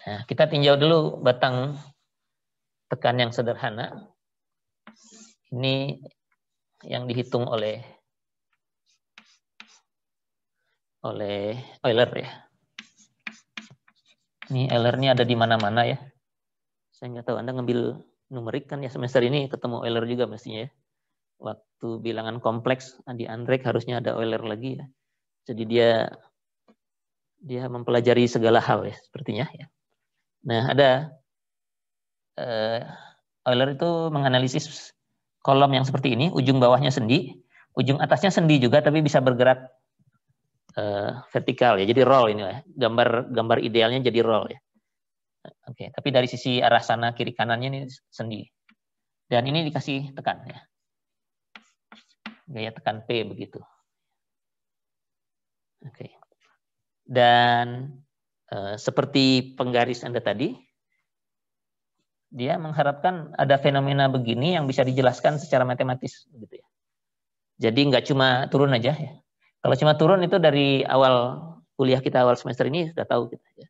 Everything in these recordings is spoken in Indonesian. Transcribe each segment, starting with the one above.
Nah, kita tinjau dulu batang tekan yang sederhana. Ini yang dihitung oleh Euler ya. Ini Euler-nya ada di mana-mana ya. Saya nggak tahu Anda ngambil numerik kan ya semester ini ketemu Euler juga mestinya ya. Waktu bilangan kompleks di Andrek harusnya ada Euler lagi ya. Jadi dia mempelajari segala hal ya sepertinya ya. Nah, ada Euler itu menganalisis kolom yang seperti ini, ujung bawahnya sendi, ujung atasnya sendi juga tapi bisa bergerak vertikal ya. Jadi roll ini ya. Gambar idealnya jadi roll ya. Oke, tapi dari sisi arah sana kiri kanannya ini sendi. Dan ini dikasih tekan ya. Gaya tekan P begitu. Oke. Dan seperti penggaris Anda tadi, dia mengharapkan ada fenomena begini yang bisa dijelaskan secara matematis gitu ya. Jadi nggak cuma turun aja ya. Kalau cuma turun itu dari awal kuliah kita awal semester ini sudah tahu kita ya,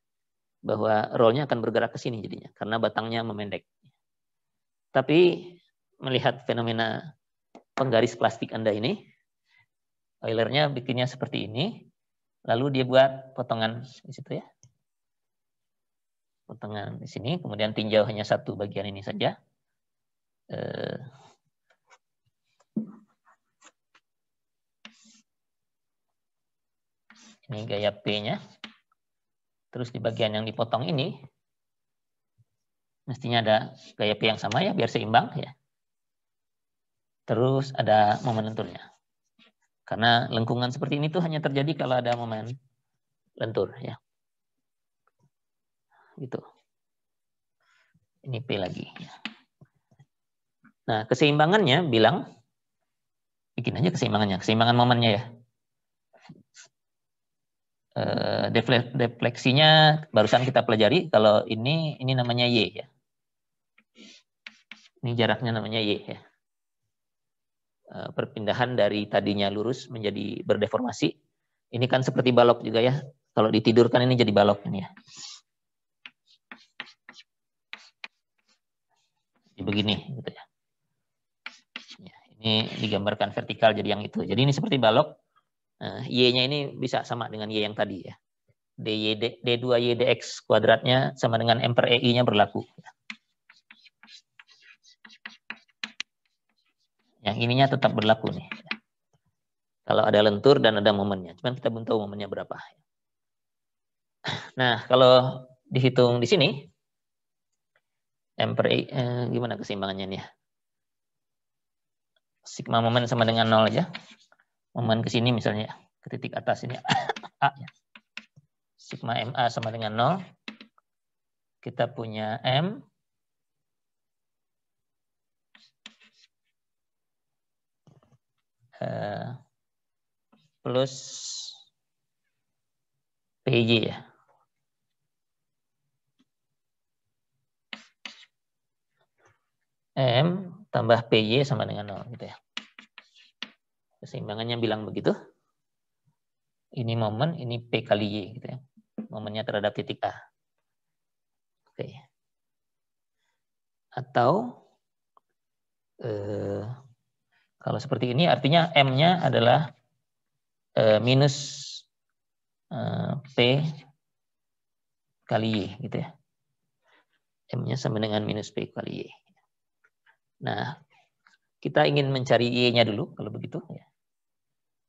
bahwa rollnya akan bergerak ke sini jadinya karena batangnya memendek. Tapi melihat fenomena penggaris plastik Anda ini, Euler-nya bikinnya seperti ini, lalu dia buat potongan di situ ya. Potongan di sini, kemudian tinjau hanya satu bagian ini saja. Ini gaya P-nya. Terus di bagian yang dipotong ini, mestinya ada gaya P yang sama ya, biar seimbang ya. Terus ada momen lenturnya. Karena lengkungan seperti ini tuh hanya terjadi kalau ada momen lentur ya. Gitu. Ini P lagi. Nah, keseimbangannya bilang, bikin aja keseimbangannya, keseimbangan momennya ya. Defleksinya barusan kita pelajari, kalau ini namanya Y ya. Ini jaraknya namanya Y ya. Perpindahan dari tadinya lurus menjadi berdeformasi. Ini kan seperti balok juga ya. Kalau ditidurkan ini jadi balok ini ya. Jadi begini gitu ya. Ini digambarkan vertikal jadi yang itu. Jadi ini seperti balok. Y-nya ini bisa sama dengan Y yang tadi ya. D2Y dx kuadratnya sama dengan M per EI-nya berlaku. Yang ininya tetap berlaku nih. Kalau ada lentur dan ada momennya. Cuman kita belum tahu momennya berapa. Nah, kalau dihitung di sini, M per EI, gimana keseimbangannya nih ya? Sigma momen sama dengan 0 aja. Momen ke sini misalnya, ke titik atas ini A ya. Sigma MA sama dengan 0. Kita punya M plus PJ ya. M tambah PY sama dengan 0 gitu ya. Keseimbangannya bilang begitu. Ini momen, ini P kali Y gitu ya. Momennya terhadap titik A. Oke. Atau kalau seperti ini artinya M-nya adalah minus P kali Y gitu ya. M-nya sama dengan minus P kali Y. Nah, kita ingin mencari Y-nya dulu kalau begitu ya.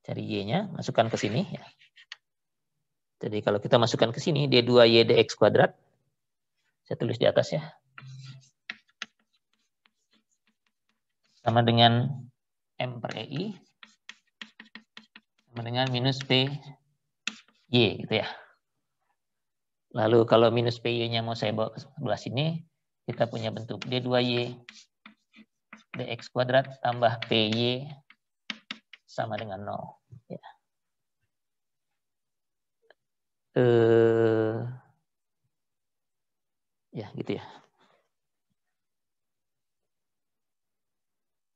Cari Y-nya, masukkan ke sini ya. Jadi kalau kita masukkan ke sini D2Y dx kuadrat. Saya tulis di atas ya. Sama dengan M per EI sama dengan minus P Y gitu ya. Lalu kalau minus PY-nya mau saya bawa ke sebelah sini, kita punya bentuk D2Y dx kuadrat tambah PY sama dengan 0. Ya. Ya gitu ya.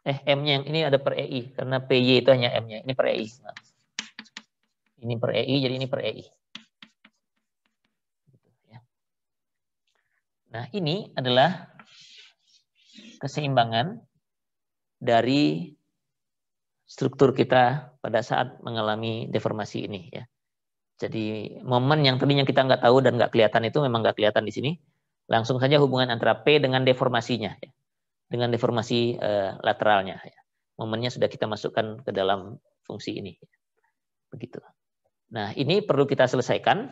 M-nya yang ini ada per EI, karena PY itu hanya M-nya, ini per EI. Nah. Ini per EI, jadi ini per EI. Nah, ini adalah keseimbangan dari struktur kita pada saat mengalami deformasi ini ya. Jadi momen yang tadinya kita nggak tahu dan nggak kelihatan itu memang nggak kelihatan di sini. Langsung saja hubungan antara P dengan deformasinya, ya. Dengan deformasi lateralnya. Ya. Momennya sudah kita masukkan ke dalam fungsi ini. Begitu. Nah ini perlu kita selesaikan,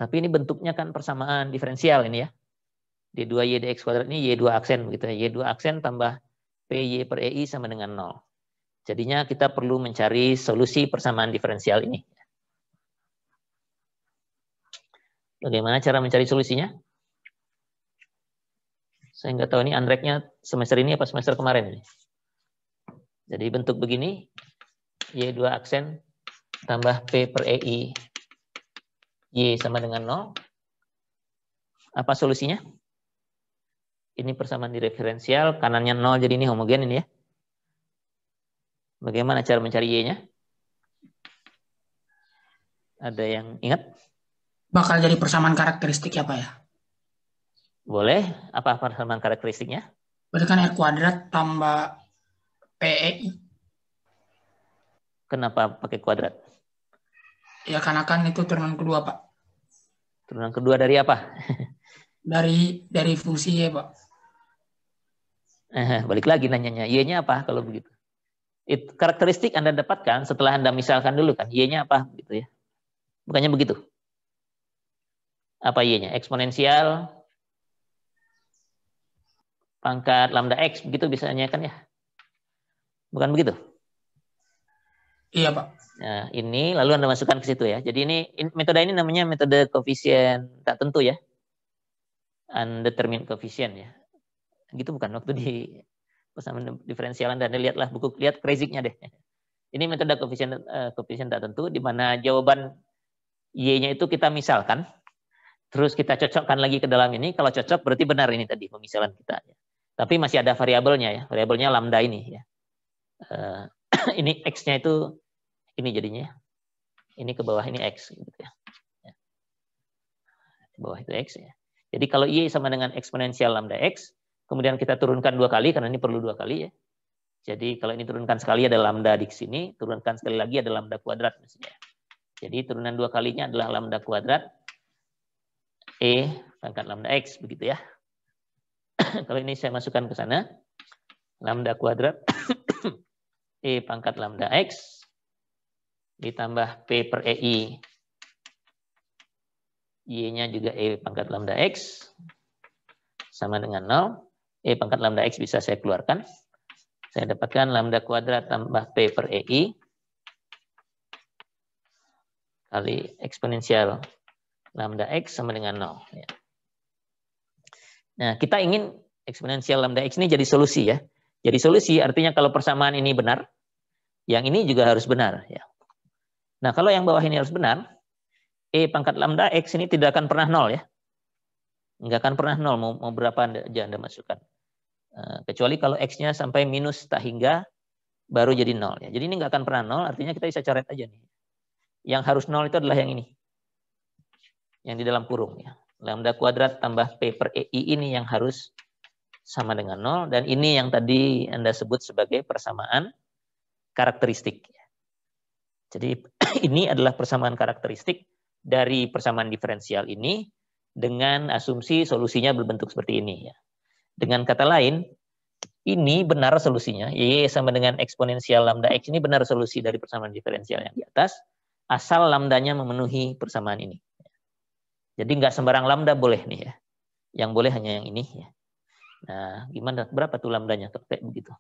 tapi ini bentuknya kan persamaan diferensial ini ya. D2Y dx kuadrat ini Y2 aksen begitu ya. Y2 aksen tambah PY per EI sama dengan 0. Jadinya kita perlu mencari solusi persamaan diferensial ini. Bagaimana cara mencari solusinya? Saya nggak tahu ini Andreknya semester ini apa semester kemarin ini. Jadi bentuk begini, Y2 aksen tambah P per EI Y sama dengan 0. Apa solusinya? Ini persamaan diferensial, kanannya 0 jadi ini homogen ini ya. Bagaimana cara mencari Y-nya? Ada yang ingat? Bakal jadi persamaan karakteristik ya Pak ya? Boleh. Apa persamaan karakteristiknya? Berarti kan R kuadrat tambah PEI. Kenapa pakai kuadrat? Ya karena kan itu turunan kedua Pak. Turunan kedua dari apa? Dari fungsi Y Pak. Balik lagi nanyanya, Y-nya apa kalau begitu? Karakteristik Anda dapatkan setelah Anda misalkan dulu kan, Y-nya apa gitu ya. Bukannya begitu? Apa Y-nya? Eksponensial pangkat lambda X, begitu biasanya kan ya? Bukan begitu? Iya Pak. Nah, ini lalu Anda masukkan ke situ ya. Jadi ini metode ini namanya metode koefisien tak tentu ya. Undetermined coefficient ya. Gitu bukan waktu di persamaan diferensial Anda lihatlah buku, lihat Kreyszig-nya deh. Ini metode koefisien tak tentu di mana jawaban Y-nya itu kita misalkan, terus kita cocokkan lagi ke dalam ini. Kalau cocok berarti benar ini tadi pemisalan kita. Tapi masih ada variabelnya ya, variabelnya lambda ini ya. Ini X-nya itu ini jadinya. Ini ke bawah ini X gitu ya. Ke bawah itu X ya. Jadi kalau Y sama dengan eksponensial lambda X, kemudian kita turunkan 2 kali karena ini perlu 2 kali ya. Jadi kalau ini turunkan sekali ada lambda di sini, turunkan sekali lagi ada lambda kuadrat misalnya. Jadi turunan 2 kalinya adalah lambda kuadrat E pangkat lambda X begitu ya. Kalau ini saya masukkan ke sana, lambda kuadrat E pangkat lambda X ditambah P per EI Y-nya juga E pangkat lambda X sama dengan 0. E pangkat lambda X bisa saya keluarkan. Saya dapatkan lambda kuadrat tambah P per EI kali eksponensial lambda X sama dengan 0. Nah, kita ingin eksponensial lambda X ini jadi solusi ya. Jadi solusi artinya kalau persamaan ini benar, yang ini juga harus benar. Ya. Nah, kalau yang bawah ini harus benar, E pangkat lambda X ini tidak akan pernah 0 ya. Nggak akan pernah 0, mau berapa Anda masukkan. Kecuali kalau X-nya sampai minus tak hingga, baru jadi 0. Ya. Jadi ini nggak akan pernah 0, artinya kita bisa coret aja nih. Yang harus 0 itu adalah yang ini. Yang di dalam kurung. Ya. Lambda kuadrat tambah P per EI ini yang harus sama dengan 0. Dan ini yang tadi Anda sebut sebagai persamaan karakteristik. Jadi ini adalah persamaan karakteristik dari persamaan diferensial ini dengan asumsi solusinya berbentuk seperti ini. Ya. Dengan kata lain, ini benar solusinya. Y sama dengan eksponensial lambda X ini benar solusi dari persamaan diferensial yang di atas, asal lambdanya memenuhi persamaan ini. Jadi nggak sembarang lambda boleh nih ya. Yang boleh hanya yang ini ya. Nah, gimana? Berapa tuh lambdanya? Kayak begitu.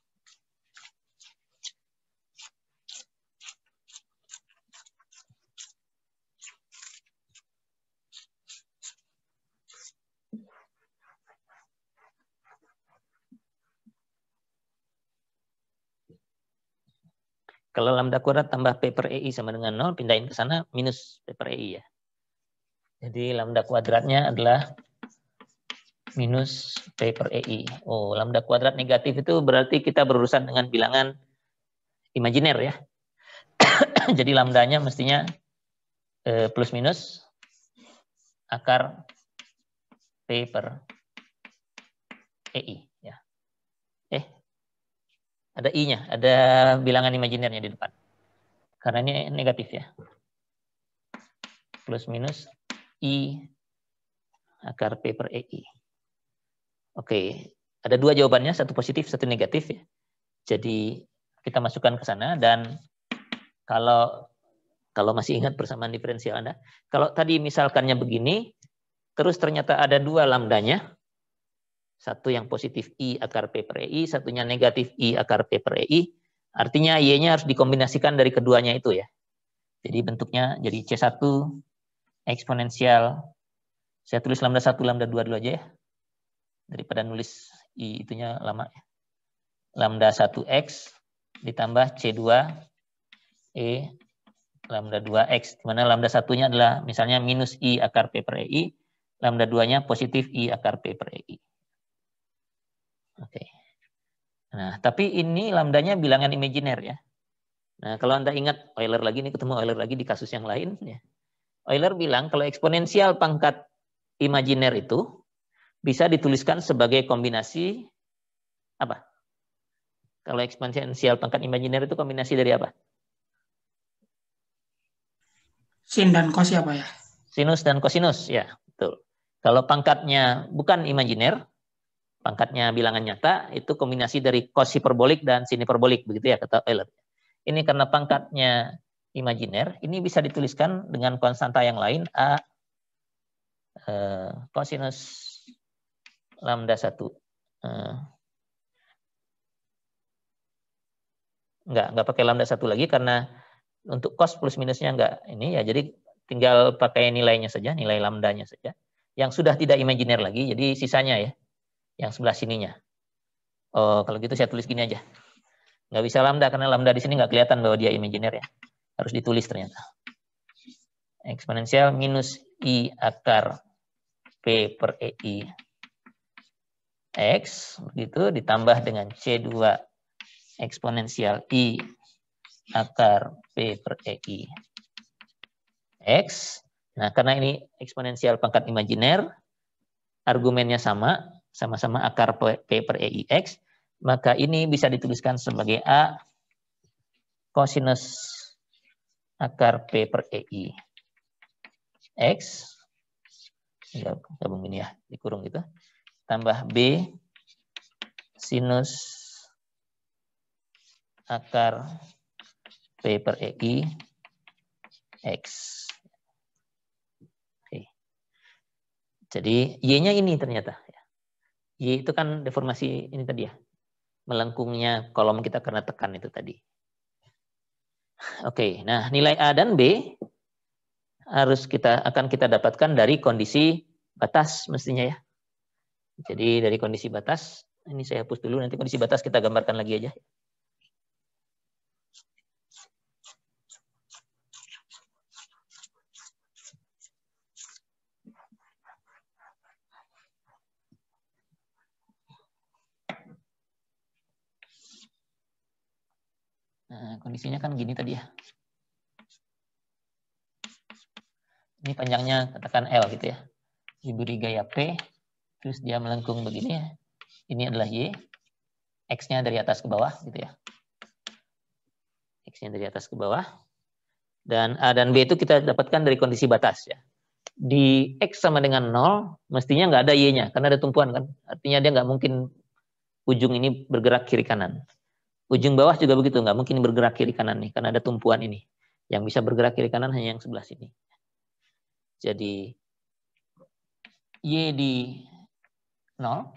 Kalau lambda kuadrat tambah P per EI sama dengan 0, pindahin ke sana minus P per EI ya. Jadi lambda kuadratnya adalah minus P per EI. Oh, lambda kuadrat negatif itu berarti kita berurusan dengan bilangan imajiner ya. Jadi lambdanya mestinya plus minus akar P per EI. Ya. Ada I-nya, ada bilangan imajinernya di depan. Karena ini negatif ya. Plus minus I akar P per EI. Oke, ada dua jawabannya, satu positif, satu negatif ya. Jadi kita masukkan ke sana, dan kalau masih ingat persamaan diferensial Anda, kalau tadi misalkannya begini, terus ternyata ada dua lambdanya, satu yang positif I akar P per EI, satunya negatif I akar P per EI, artinya Y-nya harus dikombinasikan dari keduanya itu ya. Jadi bentuknya jadi C1 eksponensial, saya tulis lambda 1, lambda 2 dulu aja ya, daripada nulis I itunya lama ya. Lambda 1X ditambah C2 E lambda 2X, di mana lambda satunya adalah misalnya minus I akar P per EI, lambda 2-nya positif I akar P per EI. Oke. Nah, tapi ini lambdanya bilangan imajiner ya. Nah, kalau Anda ingat Euler lagi, ini ketemu Euler lagi di kasus yang lain ya. Euler bilang kalau eksponensial pangkat imajiner itu bisa dituliskan sebagai kombinasi apa? Kalau eksponensial pangkat imajiner itu kombinasi dari apa? Sin dan cos ya, Pak ya? Sinus dan kosinus, ya, betul. Kalau pangkatnya bukan imajiner, pangkatnya bilangan nyata, itu kombinasi dari cos hiperbolik dan sin hiperbolik, begitu ya kata Euler. Ini karena pangkatnya imajiner, ini bisa dituliskan dengan konstanta yang lain, A kosinus lambda 1. Enggak pakai lambda 1 lagi, karena untuk cos plus minusnya enggak ini ya, jadi tinggal pakai nilainya saja, nilai lambdanya saja. Yang sudah tidak imajiner lagi, jadi sisanya ya, yang sebelah sininya. Oh, kalau gitu saya tulis gini aja. Nggak bisa lambda, karena lambda di sini nggak kelihatan bahwa dia imajiner ya. Harus ditulis ternyata. Eksponensial minus I akar P per EI X, begitu, ditambah dengan C2 eksponensial I akar P per EI X. Nah, karena ini eksponensial pangkat imajiner, argumennya sama-sama akar P per EI X, maka ini bisa dituliskan sebagai A kosinus akar P per EI X, gabung ini ya, dikurung gitu, tambah B sinus akar P per EI X. Oke. Jadi Y-nya ini ternyata. Y itu kan deformasi ini tadi ya, melengkungnya kolom kita karena tekan itu tadi. Oke, nah nilai A dan B akan kita dapatkan dari kondisi batas mestinya ya. Jadi dari kondisi batas, ini saya hapus dulu, nanti kondisi batas kita gambarkan lagi aja. Nah, kondisinya kan gini tadi ya. Ini panjangnya katakan L gitu ya. Diberi gaya P, terus dia melengkung begini ya. Ini adalah Y, X-nya dari atas ke bawah gitu ya. X-nya dari atas ke bawah. Dan A dan B itu kita dapatkan dari kondisi batas ya. Di X sama dengan 0, mestinya nggak ada Y-nya, karena ada tumpuan kan. Artinya dia nggak mungkin ujung ini bergerak kiri kanan. Ujung bawah juga begitu, nggak mungkin bergerak kiri kanan nih, karena ada tumpuan ini. Yang bisa bergerak kiri kanan hanya yang sebelah sini. Jadi Y di 0,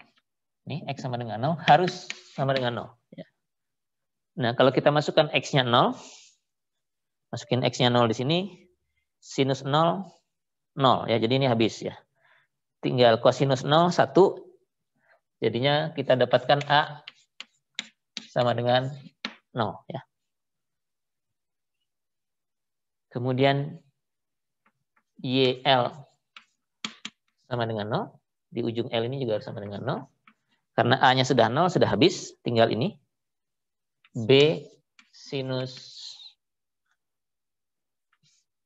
nih X sama dengan 0, harus sama dengan 0. Ya. Nah, kalau kita masukkan X-nya 0, masukin X-nya 0 di sini, sinus 0, 0. Ya, jadi ini habis ya. Tinggal kosinus 0, 1. Jadinya kita dapatkan A sama dengan 0. Ya. Kemudian YL sama dengan 0. Di ujung L ini juga harus sama dengan 0. Karena A-nya sudah 0, sudah habis. Tinggal ini. B sinus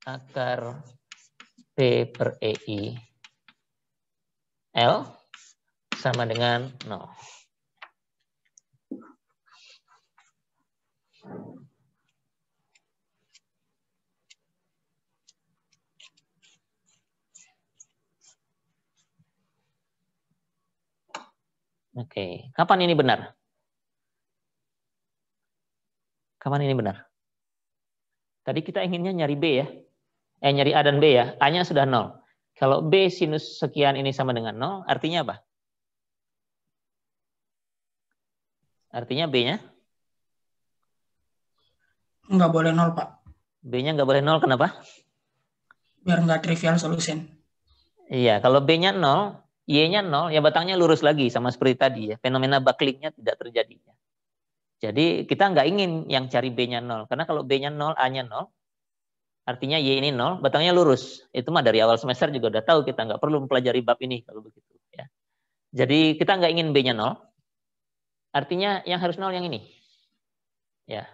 akar P per EI L sama dengan 0. Oke, kapan ini benar? Kapan ini benar? Tadi kita inginnya nyari B ya. Nyari A dan B ya. A-nya sudah 0. Kalau B sinus sekian ini sama dengan 0, artinya apa? Artinya B-nya? Nggak boleh 0, Pak. B-nya nggak boleh 0, kenapa? Biar nggak trivial solution. Iya, kalau B-nya 0, Y-nya 0, ya batangnya lurus lagi, sama seperti tadi ya. Fenomena buckling-nya tidak terjadi. Jadi kita nggak ingin yang cari B-nya 0. Karena kalau B-nya 0, A-nya 0, artinya Y ini 0, batangnya lurus. Itu mah dari awal semester juga udah tahu, kita nggak perlu mempelajari bab ini kalau begitu. Ya. Jadi kita nggak ingin B-nya 0, artinya yang harus 0 yang ini. Ya.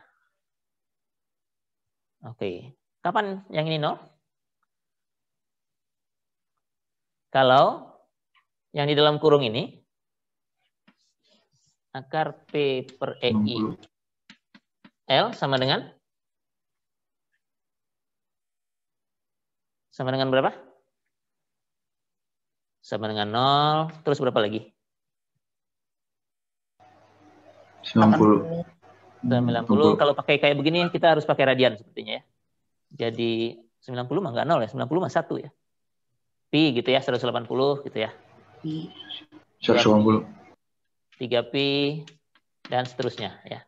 Oke. Kapan yang ini 0? Kalau yang di dalam kurung ini, akar P per EI L sama dengan berapa? Sama dengan 0, terus berapa lagi? 90. 90. Kalau pakai kayak begini kita harus pakai radian sepertinya ya. Jadi 90 mah enggak 0 ya, 90 mah 1 ya. Pi gitu ya, 180 gitu ya. 180. 3pi dan seterusnya ya.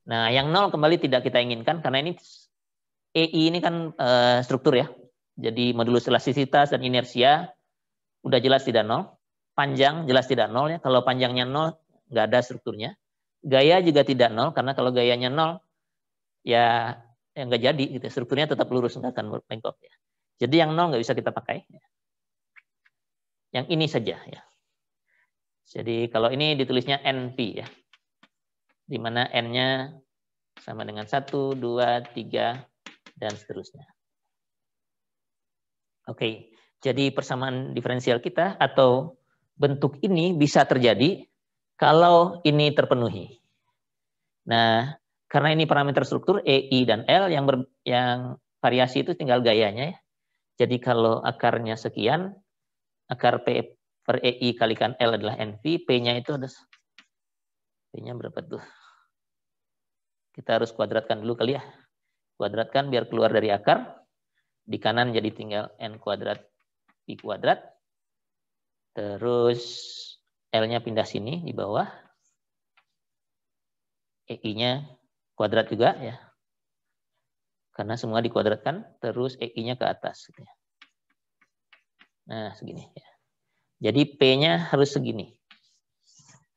Nah, yang 0 kembali tidak kita inginkan karena ini EI ini kan struktur ya. Jadi modulus elastisitas dan inersia udah jelas tidak 0. Panjang jelas tidak 0 ya. Kalau panjangnya 0 nggak ada strukturnya. Gaya juga tidak 0 karena kalau gayanya 0 ya nggak jadi gitu. Strukturnya tetap lurus, nggak akan bengkok ya. Jadi yang 0 nggak bisa kita pakai. Yang ini saja ya. Jadi kalau ini ditulisnya NP ya. Di mana N-nya sama dengan 1, 2, 3, dan seterusnya. Oke, jadi persamaan diferensial kita atau bentuk ini bisa terjadi kalau ini terpenuhi. Nah, karena ini parameter struktur EI dan L yang variasi itu tinggal gayanya ya. Jadi kalau akarnya sekian, akar P per EI kalikan L adalah NV, P-nya itu ada P-nya berapa tuh? Kita harus kuadratkan dulu kali ya. Kuadratkan biar keluar dari akar. Di kanan jadi tinggal N kuadrat Pi kuadrat. Terus L-nya pindah sini di bawah. EI-nya kuadrat juga ya. Karena semua dikuadratkan, terus EI-nya ke atas. Nah, segini ya. Jadi P-nya harus segini.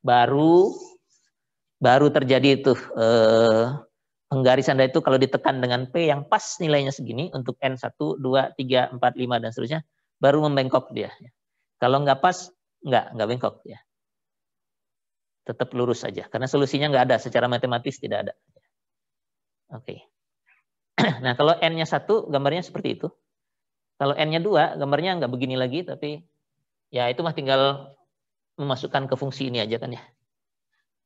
Baru terjadi itu penggarisan itu kalau ditekan dengan P yang pas nilainya segini untuk N1, 2, 3, 4, 5 dan seterusnya, baru membengkok dia. Kalau nggak pas, nggak bengkok ya. Tetap lurus saja karena solusinya nggak ada, secara matematis tidak ada. Oke. Nah, kalau N-nya 1 gambarnya seperti itu. Kalau N-nya 2 gambarnya nggak begini lagi, tapi ya itu mah tinggal memasukkan ke fungsi ini aja kan ya.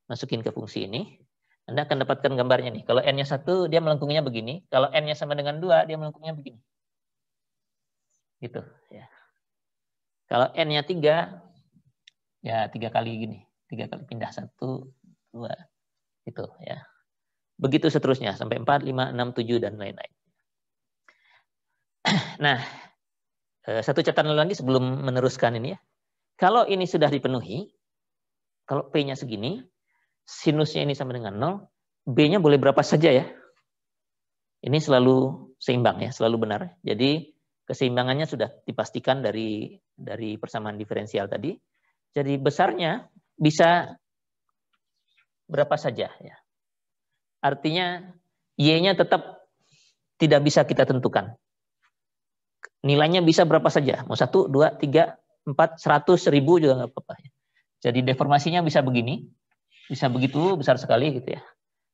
Masukin ke fungsi ini. Anda akan dapatkan gambarnya nih. Kalau N-nya 1 dia melengkungnya begini. Kalau N-nya sama dengan 2 dia melengkungnya begini. Gitu ya. Kalau N-nya 3 ya 3 kali gini. 3 kali pindah 1, 2 gitu ya. Begitu seterusnya sampai 4, 5, 6, 7 dan lain-lain. Nah, satu catatan lagi sebelum meneruskan ini ya. Kalau ini sudah dipenuhi, kalau P-nya segini, sinusnya ini sama dengan 0, B-nya boleh berapa saja ya. Ini selalu seimbang ya, selalu benar. Jadi keseimbangannya sudah dipastikan dari persamaan diferensial tadi. Jadi besarnya bisa berapa saja ya. Artinya Y-nya tetap tidak bisa kita tentukan. Nilainya bisa berapa saja. Mau 1, 2, 3, 4, 100, 1000 juga nggak apa-apa. Jadi deformasinya bisa begini. Bisa begitu besar sekali gitu ya.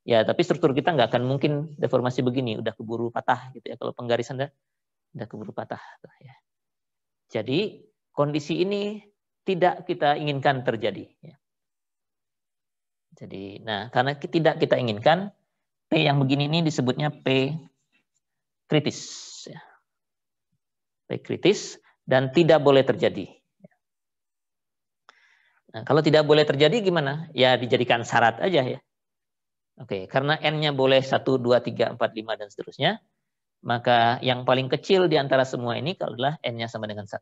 Ya tapi struktur kita nggak akan mungkin deformasi begini. Udah keburu patah gitu ya. Kalau penggarisan udah keburu patah. Ya. Jadi kondisi ini tidak kita inginkan terjadi. Ya. Jadi, nah karena tidak kita inginkan, P yang begini ini disebutnya P kritis. Ya. P kritis dan tidak boleh terjadi. Nah, kalau tidak boleh terjadi gimana? Ya dijadikan syarat aja ya. Oke, karena N-nya boleh 1, 2, 3, 4, 5, dan seterusnya. Maka yang paling kecil di antara semua ini kalau adalah N-nya sama dengan 1.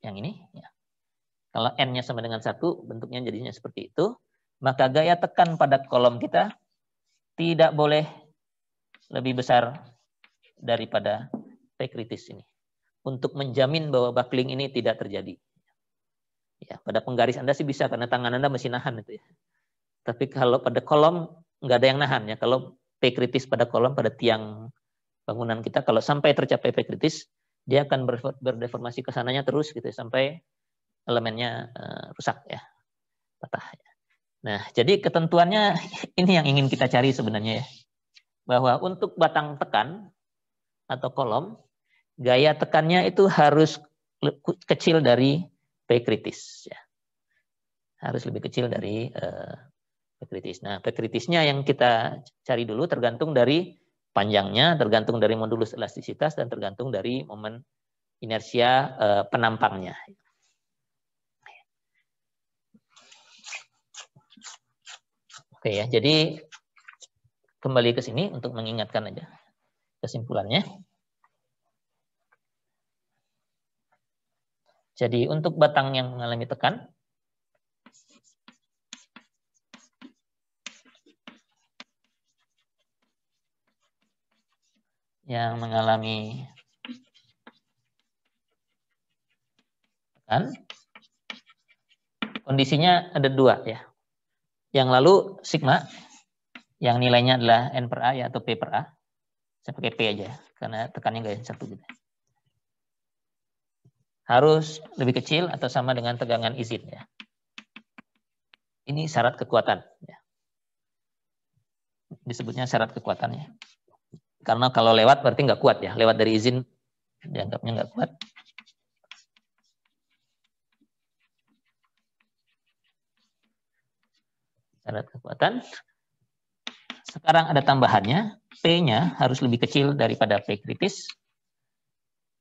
Yang ini. Ya. Kalau N-nya sama dengan 1, bentuknya jadinya seperti itu. Maka gaya tekan pada kolom kita tidak boleh lebih besar daripada P kritis ini. Untuk menjamin bahwa buckling ini tidak terjadi. Ya, pada penggaris Anda sih bisa karena tangan Anda masih nahan itu ya. Tapi kalau pada kolom nggak ada yang nahan ya. Kalau P kritis pada kolom, pada tiang bangunan kita, kalau sampai tercapai P kritis, dia akan berdeformasi ke sananya terus gitu ya, sampai elemennya rusak ya, patah. Nah, jadi ketentuannya ini yang ingin kita cari sebenarnya ya. Bahwa untuk batang tekan atau kolom, gaya tekannya itu harus kecil dari P kritis ya. Harus lebih kecil dari P kritis. Nah, P kritisnya yang kita cari dulu tergantung dari panjangnya, tergantung dari modulus elastisitas, dan tergantung dari momen inersia penampangnya. Oke ya, jadi kembali ke sini untuk mengingatkan aja kesimpulannya. Jadi untuk batang yang mengalami tekan, kondisinya ada dua ya. Yang lalu sigma, yang nilainya adalah N per A ya, atau P per A. Saya pakai P aja karena tekannya nggak satu gitu. Harus lebih kecil atau sama dengan tegangan izin ya. Ini syarat kekuatan ya. Disebutnya syarat kekuatan ya. Karena kalau lewat berarti nggak kuat ya. Lewat dari izin dianggapnya nggak kuat. Syarat kekuatan. Sekarang ada tambahannya. P-nya harus lebih kecil daripada P kritis.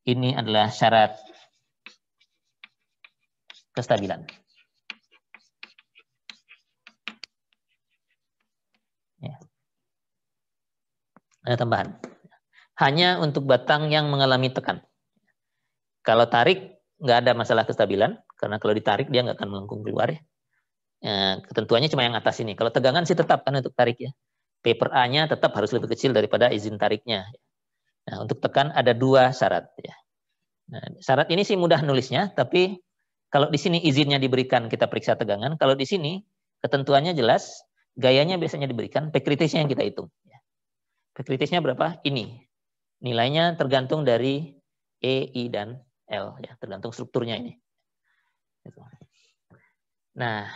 Ini adalah syarat kestabilan. Ya. Ada tambahan. Hanya untuk batang yang mengalami tekan. Kalau tarik, nggak ada masalah kestabilan. Karena kalau ditarik, dia nggak akan melengkung keluar ya. Ketentuannya cuma yang atas ini. Kalau tegangan sih tetap kan untuk tarik ya. P per A-nya tetap harus lebih kecil daripada izin tariknya. Nah, untuk tekan ada dua syarat ya. Nah, syarat ini sih mudah nulisnya, tapi kalau di sini izinnya diberikan, kita periksa tegangan. Kalau di sini ketentuannya jelas, gayanya biasanya diberikan, P kritisnya yang kita hitung. P kritisnya berapa? Ini. Nilainya tergantung dari E, I, dan L, ya, tergantung strukturnya ini. Nah,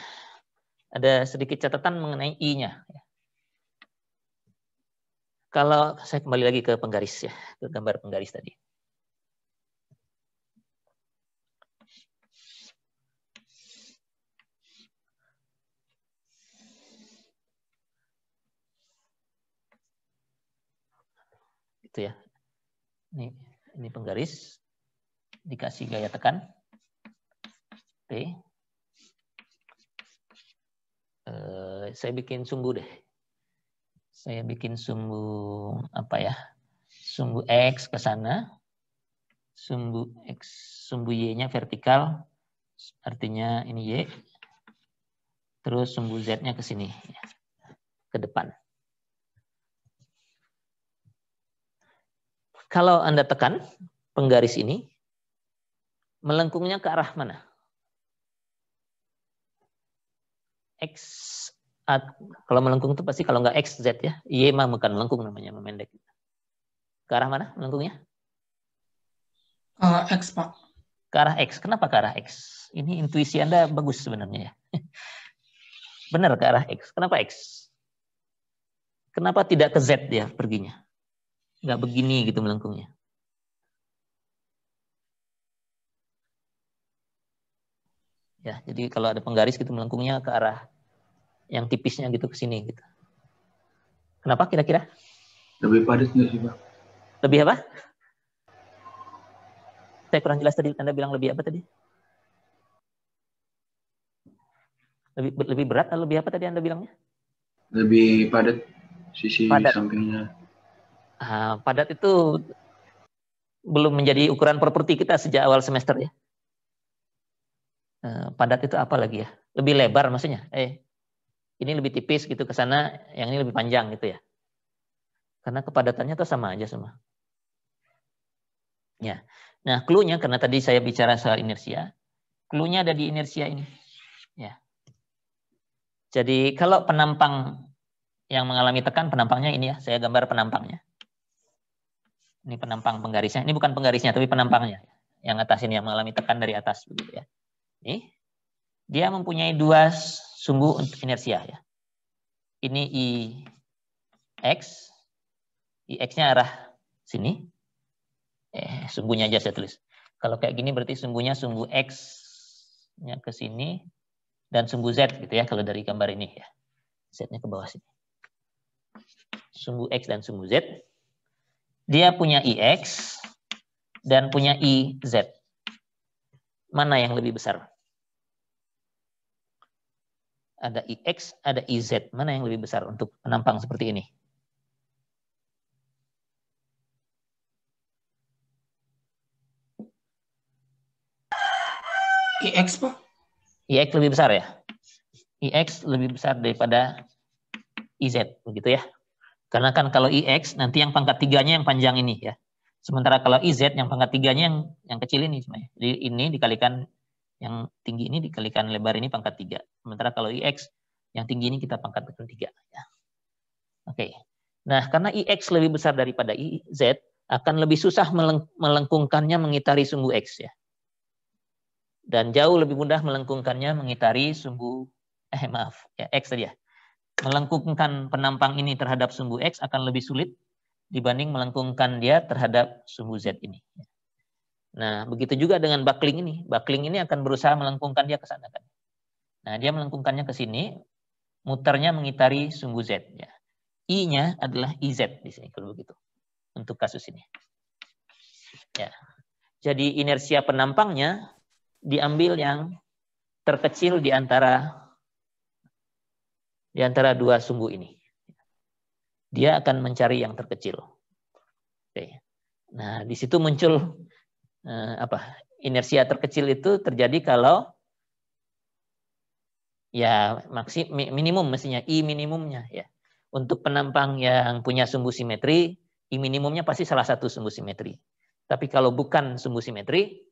ada sedikit catatan mengenai I-nya. Kalau saya kembali lagi ke penggaris ya, ke gambar penggaris tadi. Itu ya. Ini penggaris dikasih gaya tekan P. Saya bikin sumbu deh. Saya bikin sumbu apa ya? Sumbu X ke sana. Sumbu X, sumbu Y-nya vertikal. Artinya ini Y. Terus sumbu Z-nya ke sini. Ke depan. Kalau Anda tekan penggaris ini, melengkungnya ke arah mana? X, kalau melengkung itu pasti kalau nggak X, Z ya. Y mah bukan melengkung namanya, memendek. Ke arah mana melengkungnya? X, Pak. Ke arah X. Kenapa ke arah X? Ini intuisi Anda bagus sebenarnya ya. Benar ke arah X. Kenapa X? Kenapa tidak ke Z dia perginya? Nggak begini gitu melengkungnya. Ya, jadi kalau ada penggaris gitu melengkungnya ke arah yang tipisnya gitu ke sini gitu. Kenapa kira-kira? Lebih padat nggak sih, Pak? Lebih apa? Saya kurang jelas tadi. Anda bilang lebih apa tadi? Lebih berat atau lebih apa tadi Anda bilangnya? Lebih padat sisi Padat. sampingnya. Padat itu belum menjadi ukuran properti kita sejak awal semester ya. Padat itu apa lagi ya? Lebih lebar maksudnya. Ini lebih tipis gitu ke sana, yang ini lebih panjang gitu ya. Karena kepadatannya tuh sama aja semua. Ya. Nah, clue-nya karena tadi saya bicara soal inersia, clue-nya ada di inersia ini. Ya. Jadi kalau penampang yang mengalami tekan, penampangnya ini ya, saya gambar penampangnya. Ini penampang penggarisnya. Ini bukan penggarisnya, tapi penampangnya. Yang atas ini yang mengalami tekan dari atas begitu ya. Ini dia mempunyai dua sumbu untuk inersia ya. Ini IX, IX-nya arah sini. Sumbunya aja saya tulis. Kalau kayak gini berarti sumbunya sumbu X-nya ke sini dan sumbu Z gitu ya kalau dari gambar ini ya. Z-nya ke bawah sini. Sumbu X dan sumbu Z. Dia punya IX dan punya IZ. Mana yang lebih besar? Ada IX, ada IZ. Mana yang lebih besar untuk penampang seperti ini? IX, Pak. IX lebih besar ya? IX lebih besar daripada IZ, begitu ya? Karena kan kalau IX nanti yang pangkat 3-nya yang panjang ini ya. Sementara kalau IZ yang pangkat 3-nya yang kecil ini sebenarnya. Jadi ini dikalikan yang tinggi ini dikalikan lebar ini pangkat 3. Sementara kalau IX yang tinggi ini kita pangkat 3 ya. Oke. Nah, karena IX lebih besar daripada IZ, akan lebih susah melengkungkannya mengitari sumbu X ya. Dan jauh lebih mudah melengkungkannya mengitari sumbu X tadi ya. Melengkungkan penampang ini terhadap sumbu X akan lebih sulit dibanding melengkungkan dia terhadap sumbu Z ini. Nah, begitu juga dengan buckling ini. Buckling ini akan berusaha melengkungkan dia ke sana kan. Nah, dia melengkungkannya ke sini, muternya mengitari sumbu Z ya. I-nya adalah IZ di sini kalau begitu. Untuk kasus ini. Ya. Jadi inersia penampangnya diambil yang terkecil di antara dua sumbu ini. Dia akan mencari yang terkecil. Oke. Nah, di situ muncul inersia terkecil itu terjadi kalau ya minimum mestinya I minimumnya ya. Untuk penampang yang punya sumbu simetri, I minimumnya pasti salah satu sumbu simetri. Tapi kalau bukan sumbu simetri,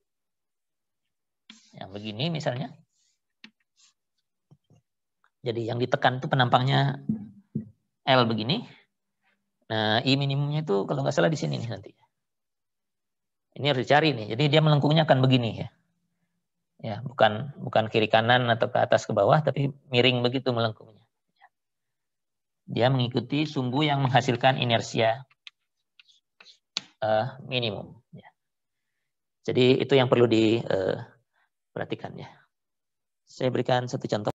yang begini misalnya, jadi yang ditekan itu penampangnya L begini. Nah, I minimumnya itu kalau nggak salah di sini nih nanti. Ini harus dicari nih. Jadi dia melengkungnya akan begini ya. Ya, bukan kiri kanan atau ke atas ke bawah, tapi miring begitu melengkungnya. Dia mengikuti sumbu yang menghasilkan inersia minimum. Ya. Jadi itu yang perlu diperhatikan ya. Saya berikan satu contoh.